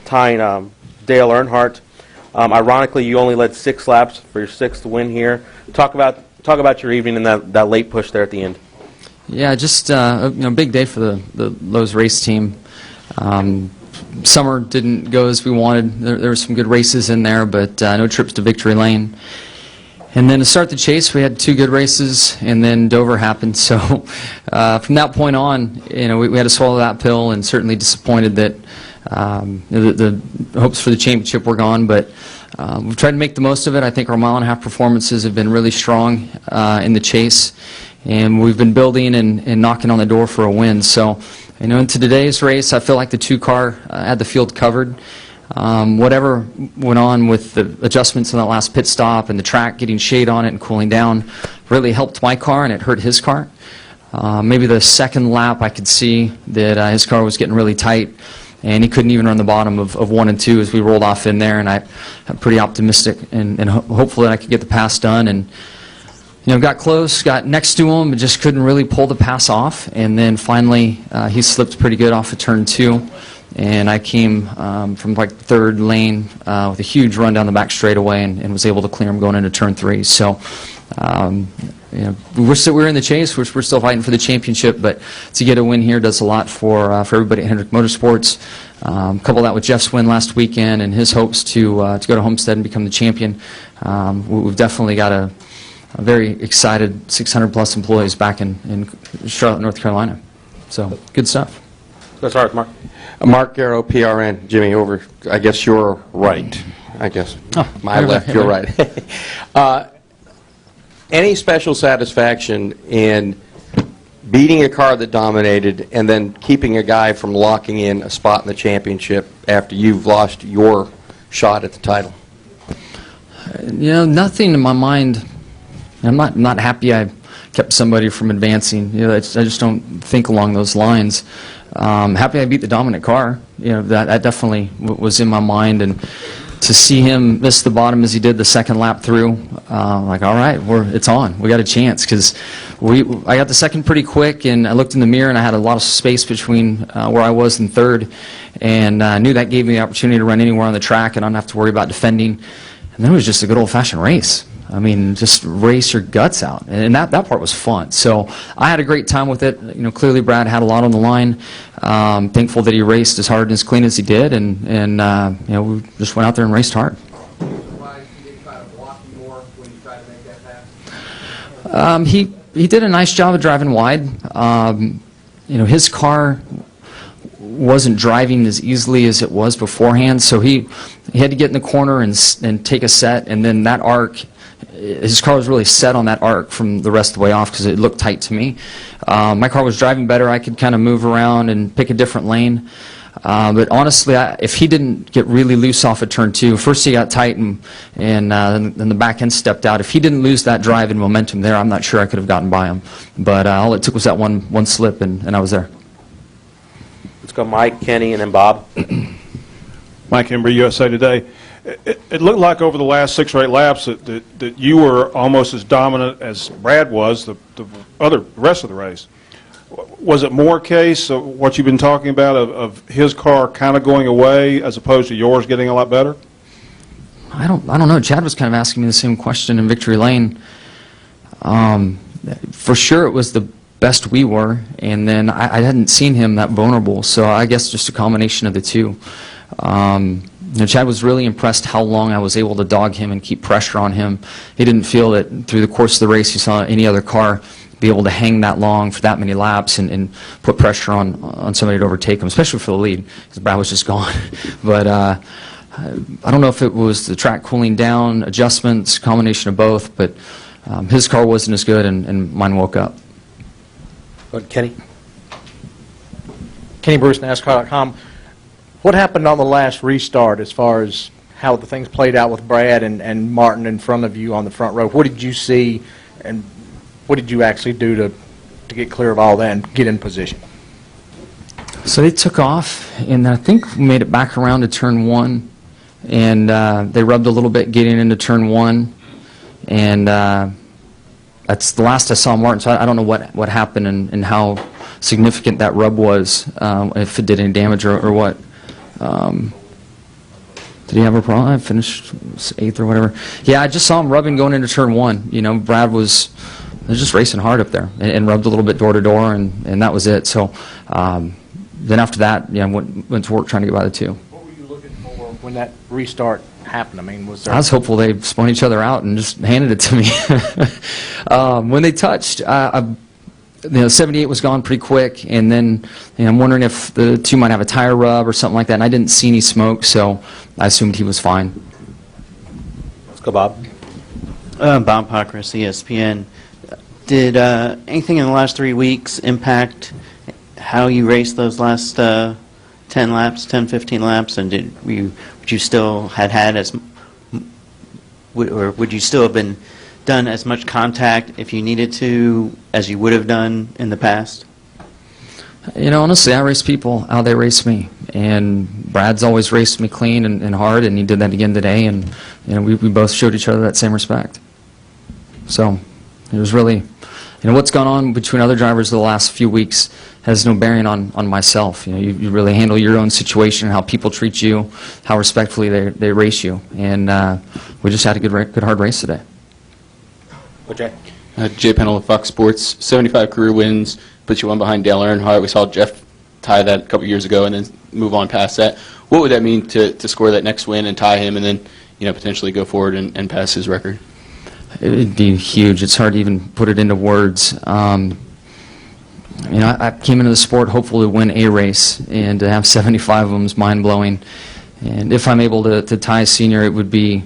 tying Dale Earnhardt. Ironically, you only led 6 laps for your 6th win here. Talk about your evening and that late push there at the end. Yeah, just big day for the Lowe's race team. Summer didn't go as we wanted. There were some good races in there, but no trips to victory lane. And then to start the chase, we had 2 good races, and then Dover happened. So from that point on, we had to swallow that pill, and certainly disappointed that the hopes for the championship were gone. But we've tried to make the most of it. I think our mile-and-a-half performances have been really strong in the chase, and we've been building and knocking on the door for a win. So, into today's race, I feel like the 2-car had the field covered. Whatever went on with the adjustments in that last pit stop and the track getting shade on it and cooling down really helped my car, and it hurt his car. Maybe the second lap I could see that his car was getting really tight, and he couldn't even run the bottom of 1 and 2 as we rolled off in there, and I'm pretty optimistic and hopeful that I could get the pass done. And got close, got next to him, but just couldn't really pull the pass off. And then finally, he slipped pretty good off of turn 2. And I came from like the 3rd lane with a huge run down the back straightaway and was able to clear him going into turn 3. So, we're in the chase. We're still fighting for the championship, but to get a win here does a lot for everybody at Hendrick Motorsports. Couple that with Jeff's win last weekend and his hopes to go to Homestead and become the champion. We've definitely got a very excited 600-plus employees back in Charlotte, North Carolina. So, good stuff. Let's start with Mark. Mark Garrow, PRN. Jimmie, over, I guess you're right. I guess. My left, you're right. Any special satisfaction in beating a car that dominated and then keeping a guy from locking in a spot in the championship after you've lost your shot at the title? Nothing in my mind. I'm not happy I kept somebody from advancing. I just don't think along those lines. Happy I beat the dominant car. That definitely was in my mind, and to see him miss the bottom as he did the second lap through, like, all right, it's on. We got a chance, because I got the second pretty quick, and I looked in the mirror and I had a lot of space between where I was in 3rd, and I knew that gave me the opportunity to run anywhere on the track and not have to worry about defending. And then it was just a good old-fashioned race. I mean, just race your guts out, and that part was fun. So I had a great time with it. Clearly Brad had a lot on the line. Thankful that he raced as hard and as clean as he did, and we just went out there and raced hard. Why you didn't try to block more when you tried to make that pass? He did a nice job of driving wide. His car wasn't driving as easily as it was beforehand, so he had to get in the corner and take a set, and then that arc. His car was really set on that arc from the rest of the way off because it looked tight to me. My car was driving better. I could kind of move around and pick a different lane. But honestly, if he didn't get really loose off of turn 2, first he got tight and then the back end stepped out. If he didn't lose that drive and momentum there, I'm not sure I could have gotten by him. But all it took was that one slip, and I was there. Let's go Mike, Kenny, and then Bob. Mike Embry, USA Today. It looked like over the last 6 or 8 laps that you were almost as dominant as Brad was the rest of the race. Was it more a case of what you've been talking about of his car kind of going away as opposed to yours getting a lot better? I don't know. Chad was kind of asking me the same question in Victory Lane. For sure, it was the best we were, and then I hadn't seen him that vulnerable, so I guess just a combination of the two. Chad was really impressed how long I was able to dog him and keep pressure on him. He didn't feel that through the course of the race he saw any other car be able to hang that long for that many laps and put pressure on somebody to overtake him, especially for the lead, because Brad was just gone. But I don't know if it was the track cooling down, adjustments, combination of both, but his car wasn't as good, and mine woke up. Kenny? Kenny Bruce, NASCAR.com. What happened on the last restart as far as how the things played out with Brad and Martin in front of you on the front row? What did you see, and what did you actually do to get clear of all that and get in position? So they took off, and I think we made it back around to turn 1, and they rubbed a little bit getting into turn 1, and that's the last I saw Martin, so I don't know what happened and how significant that rub was, if it did any damage or what. Did he have a problem? I finished 8th or whatever. Yeah, I just saw him rubbing going into turn 1. You know, Brad was just racing hard up there and rubbed a little bit door to door, and that was it. So then after that, yeah, went to work trying to get by the 2. What were you looking for when that restart happened? I mean, was there... I was hopeful they spun each other out and just handed it to me. When they touched, 78 was gone pretty quick, and then I'm wondering if the 2 might have a tire rub or something like that, and I didn't see any smoke, so I assumed he was fine. Let's go, Bob. Bob Pockris, ESPN. Did anything in the last 3 weeks impact how you raced those last 10 laps, 10, 15 laps, and would you still would you still have been done as much contact if you needed to as you would have done in the past? You know, honestly, I race people how they race me, and Brad's always raced me clean and hard, and he did that again today, and we both showed each other that same respect. So it was really, what's gone on between other drivers the last few weeks has no bearing on myself. You really handle your own situation, how people treat you, how respectfully they race you, and we just had a good hard race today. Jay. Jay Pennell of Fox Sports, 75 career wins, puts you one behind Dale Earnhardt. We saw Jeff tie that a couple years ago and then move on past that. What would that mean to score that next win and tie him and then potentially go forward and pass his record? It would be huge. It's hard to even put it into words. I came into the sport hopeful to win a race, and to have 75 of them is mind-blowing. And if I'm able to tie a senior, it would be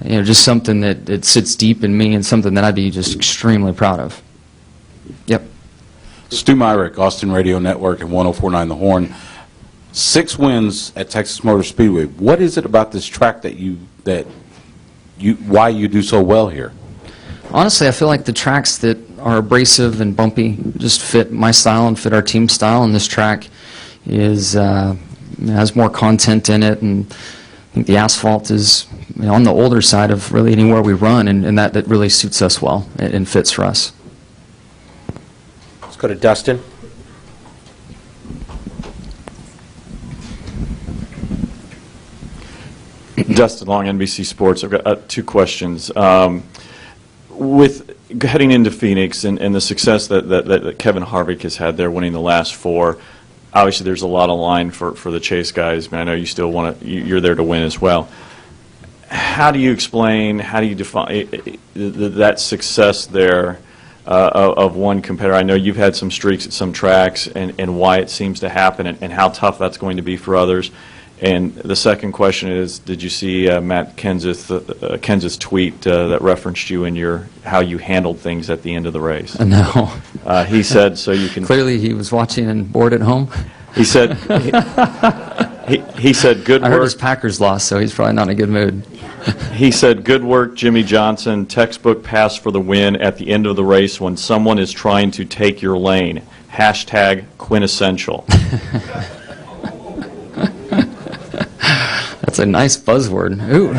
just something that it sits deep in me and something that I'd be just extremely proud of. Yep. Stu Myrick, Austin Radio Network and 104.9 The Horn. 6 wins at Texas Motor Speedway. What is it about this track why you do so well here? Honestly, I feel like the tracks that are abrasive and bumpy just fit my style and fit our team style, and this track has more content in it, and I think the asphalt is on the older side of really anywhere we run, and that really suits us well and fits for us. Let's go to Dustin. Dustin Long, NBC Sports. I've got 2 questions. With heading into Phoenix and the success that Kevin Harvick has had there, winning the last 4, obviously there's a lot of line for the Chase guys. I know you still you're there to win as well. How do you explain, how do you define that success there of one competitor? I know you've had some streaks at some tracks, and why it seems to happen, and how tough that's going to be for others. And the second question is, did you see Matt Kenseth's tweet that referenced you in how you handled things at the end of the race? No. He said, so you can... Clearly he was watching and bored at home. He said, he said, good work. I heard his Packers lost, so he's probably not in a good mood. He said, good work, Jimmie Johnson. Textbook pass for the win at the end of the race when someone is trying to take your lane. Hashtag quintessential. That's a nice buzzword. Ooh.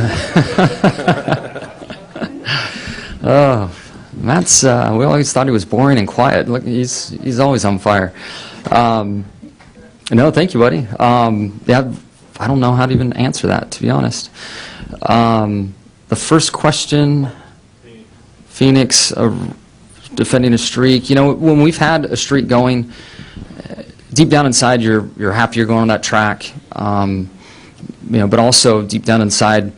Oh, Matt's. We always thought he was boring and quiet. Look, he's always on fire. No, thank you, buddy. Yeah, I don't know how to even answer that, to be honest. The first question, Phoenix defending a streak. When we've had a streak going, deep down inside, you're happy you're going on that track. But also deep down inside,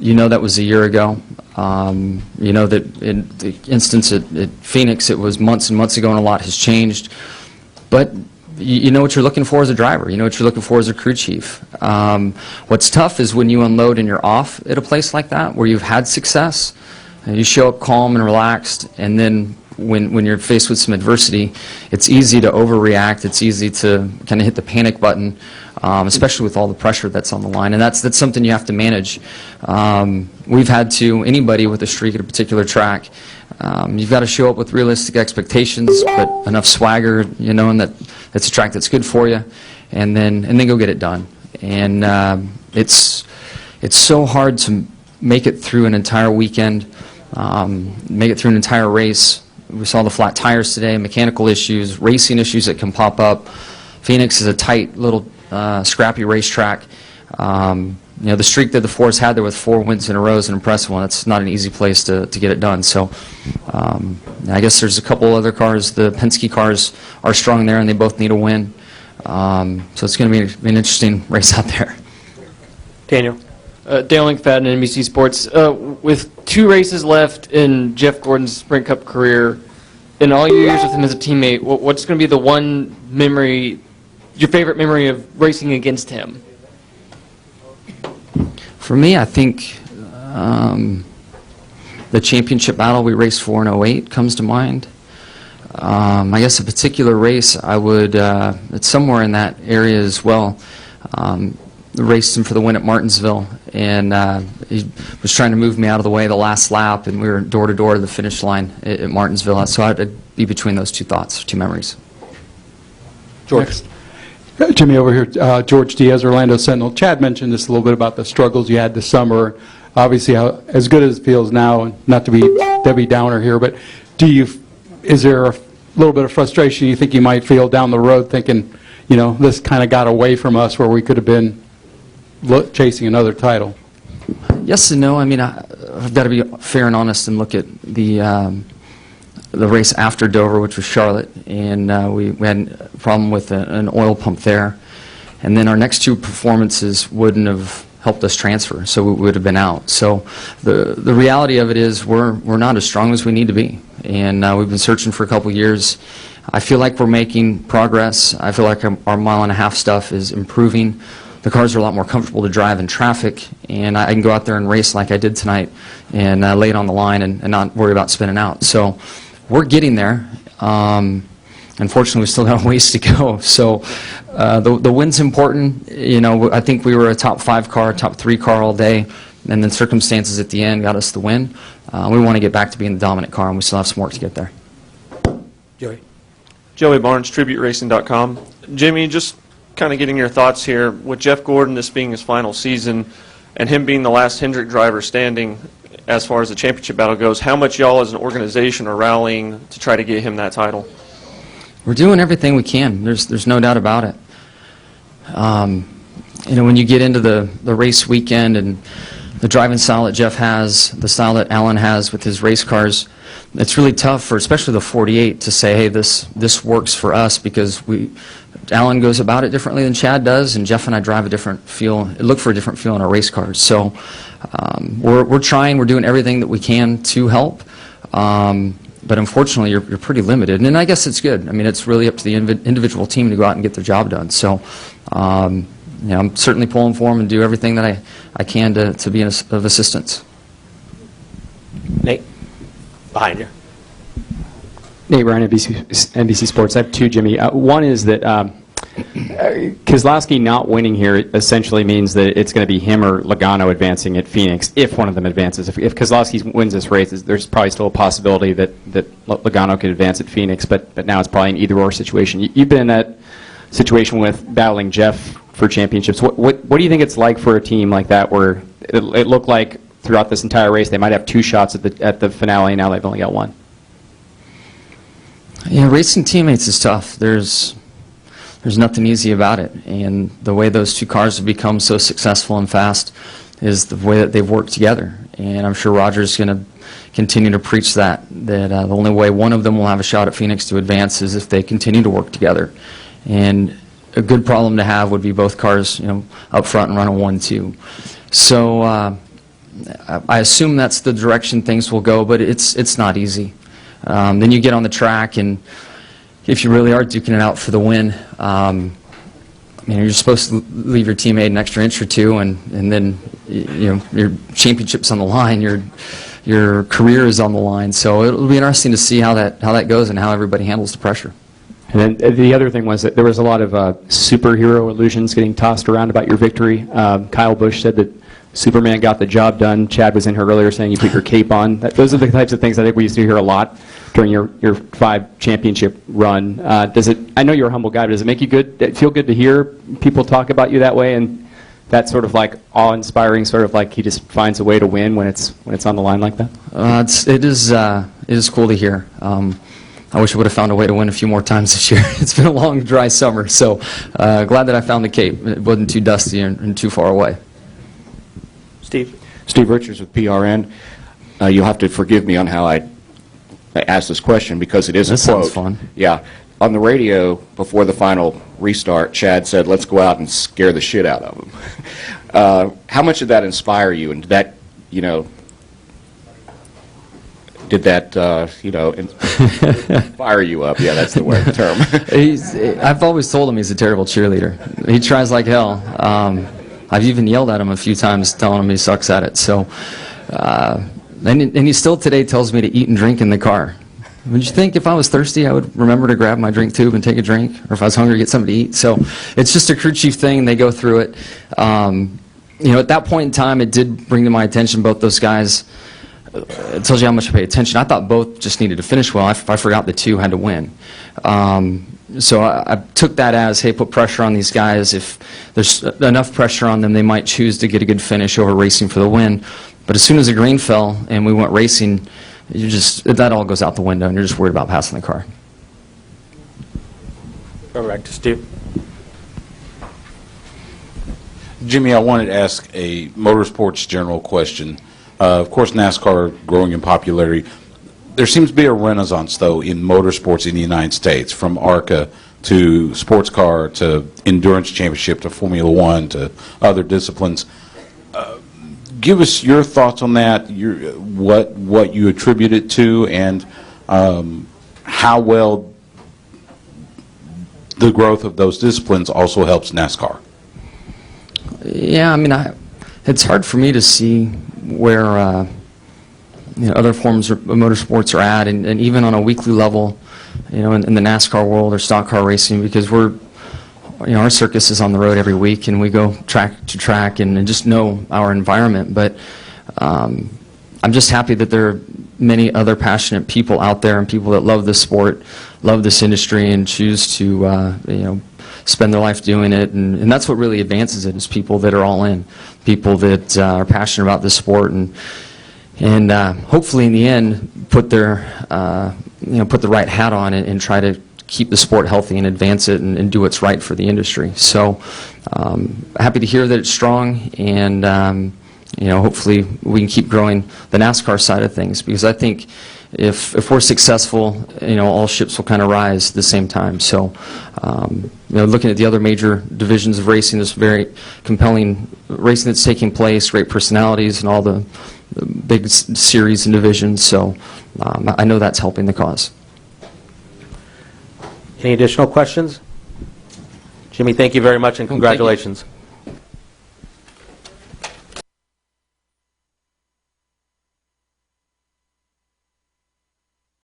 that was a year ago. That in the instance at Phoenix, it was months and months ago, and a lot has changed. But you know what you're looking for as a driver. You know what you're looking for as a crew chief. What's tough is when you unload and you're off at a place like that, where you've had success, and you show up calm and relaxed, and then when you're faced with some adversity, it's easy to overreact. It's easy to kind of hit the panic button, especially with all the pressure that's on the line, and that's something you have to manage. We've had to, anybody with a streak at a particular track, you've got to show up with realistic expectations, but enough swagger, and that it's a track that's good for you, and then go get it done. And it's so hard to make it through an entire weekend, make it through an entire race. We saw the flat tires today, mechanical issues, racing issues that can pop up. Phoenix is a tight little scrappy racetrack. The streak that the Force had there with 4 wins in a row is an impressive one. It's not an easy place to get it done. So I guess there's a couple other cars. The Penske cars are strong there, and they both need a win. So it's going to be an interesting race out there. Daniel? Dale McFadden, NBC Sports. With 2 races left in Jeff Gordon's Sprint Cup career, in all your years with him as a teammate, what's going to be the one memory, your favorite memory of racing against him? For me, I think the championship battle we raced for in '08 comes to mind. I guess a particular race, it's somewhere in that area as well. Raced him for the win at Martinsville, and he was trying to move me out of the way the last lap, and we were door to door to the finish line at Martinsville. So I'd be between those 2 thoughts, 2 memories. George? Jimmie over here, George Diaz, Orlando Sentinel. Chad mentioned this a little bit about the struggles you had this summer. Obviously, as good as it feels now, not to be Debbie Downer here, but is there a little bit of frustration you think you might feel down the road thinking, this kind of got away from us where we could have been chasing another title? Yes and no. I mean, I've got to be fair and honest and look at the race after Dover, which was Charlotte, and we had a problem with an oil pump there. And then our next 2 performances wouldn't have helped us transfer, so we would have been out. So the reality of it is we're not as strong as we need to be, and we've been searching for a couple years. I feel like we're making progress. I feel like our mile-and-a-half stuff is improving. The cars are a lot more comfortable to drive in traffic, and I can go out there and race like I did tonight and lay it on the line and not worry about spinning out. So we're getting there. Unfortunately, we still got a ways to go. So the win's important. I think we were a top 5 car, top 3 car all day, and then circumstances at the end got us the win. We want to get back to being the dominant car, and we still have some work to get there. Joey? Joey Barnes, TributeRacing.com. Jimmie, just kind of getting your thoughts here. With Jeff Gordon, this being his final season, and him being the last Hendrick driver standing as far as the championship battle goes, how much y'all as an organization are rallying to try to get him that title? We're doing everything we can. There's no doubt about it. When you get into the race weekend and the driving style that Jeff has, the style that Alan has with his race cars, it's really tough for especially the 48 to say, hey, this works for us, because Alan goes about it differently than Chad does, and Jeff and I drive a different feel, look for a different feel in our race cars. So we're trying, we're doing everything that we can to help. But unfortunately, you're pretty limited, and I guess it's good. I mean, it's really up to the individual team to go out and get their job done. So, I'm certainly pulling for them and do everything that I can to be of assistance. Nate? Behind you. Nate Ryan, NBC Sports. I have 2, Jimmie. One is that Keselowski not winning here essentially means that it's going to be him or Logano advancing at Phoenix, if one of them advances. If Keselowski wins this race, there's probably still a possibility that Logano could advance at Phoenix, but now it's probably an either-or situation. You've been in that situation with battling Jeff for championships. What do you think it's like for a team like that, where it looked like throughout this entire race they might have 2 shots at the finale, and now they've only got 1? Yeah, racing teammates is tough. There's nothing easy about it, and the way those 2 cars have become so successful and fast is the way that they've worked together. And I'm sure Roger's going to continue to preach that the only way one of them will have a shot at Phoenix to advance is if they continue to work together. And a good problem to have would be both cars, up front and running 1-2. So I assume that's the direction things will go, but it's not easy. Then you get on the track, and if you really are duking it out for the win, you're supposed to leave your teammate an extra inch or 2, and then your championship's on the line, your career is on the line. So it'll be interesting to see how that goes and how everybody handles the pressure. And then the other thing was that there was a lot of superhero illusions getting tossed around about your victory. Kyle Busch said that Superman got the job done. Chad was in here earlier saying you put your cape on. Those are the types of things I think we used to hear a lot during your 5 championship run. I know you're a humble guy, but does it make you feel good to hear people talk about you that way, and that sort of like awe-inspiring, sort of like he just finds a way to win when it's on the line like that? It is cool to hear. I wish I would have found a way to win a few more times this year. It's been a long, dry summer, so glad that I found the Cape. It wasn't too dusty and too far away. Steve? Steve Richards with PRN. You'll have to forgive me on how I asked this question because it is a This quote. sounds fun. Yeah. On the radio, before the final restart, Chad said, "Let's go out and scare the shit out of them." How much did that inspire you? And did that, fire you up? Yeah, that's the word, the term. I've always told him he's a terrible cheerleader. He tries like hell. I've even yelled at him a few times, telling him he sucks at it. So, and he still today tells me to eat and drink in the car. Would you think if I was thirsty, I would remember to grab my drink tube and take a drink? Or if I was hungry, get something to eat? So it's just a crew chief thing. They go through it. At that point in time, it did bring to my attention both those guys. It tells you how much I pay attention. I thought both just needed to finish well. I forgot the two had to win. So I took that as, hey, put pressure on these guys. If there's enough pressure on them, they might choose to get a good finish over racing for the win. But as soon as the green fell and we went racing, that all goes out the window, and you're just worried about passing the car. Go back to Steve. Jimmie, I wanted to ask a motorsports general question. Of course, NASCAR growing in popularity. There seems to be a renaissance, though, in motorsports in the United States, from ARCA to sports car to endurance championship to Formula One to other disciplines. Give us your thoughts on that, what you attribute it to, and how well the growth of those disciplines also helps NASCAR. Yeah, I mean, it's hard for me to see where other forms of motorsports are at, and even on a weekly level, in the NASCAR world or stock car racing, because our circus is on the road every week, and we go track to track and just know our environment. But I'm just happy that there are many other passionate people out there and people that love this sport, love this industry, and choose to spend their life doing it. And that's what really advances it, is people that are all in, people that are passionate about this sport, and hopefully in the end put the right hat on and try to keep the sport healthy and advance it and do what's right for the industry. So happy to hear that it's strong, and hopefully we can keep growing the NASCAR side of things, because I think if we're successful, all ships will kind of rise at the same time. So looking at the other major divisions of racing, there's very compelling racing that's taking place, great personalities and all the big series and divisions. So I know that's helping the cause. Any additional questions? Jimmie, thank you very much, and congratulations.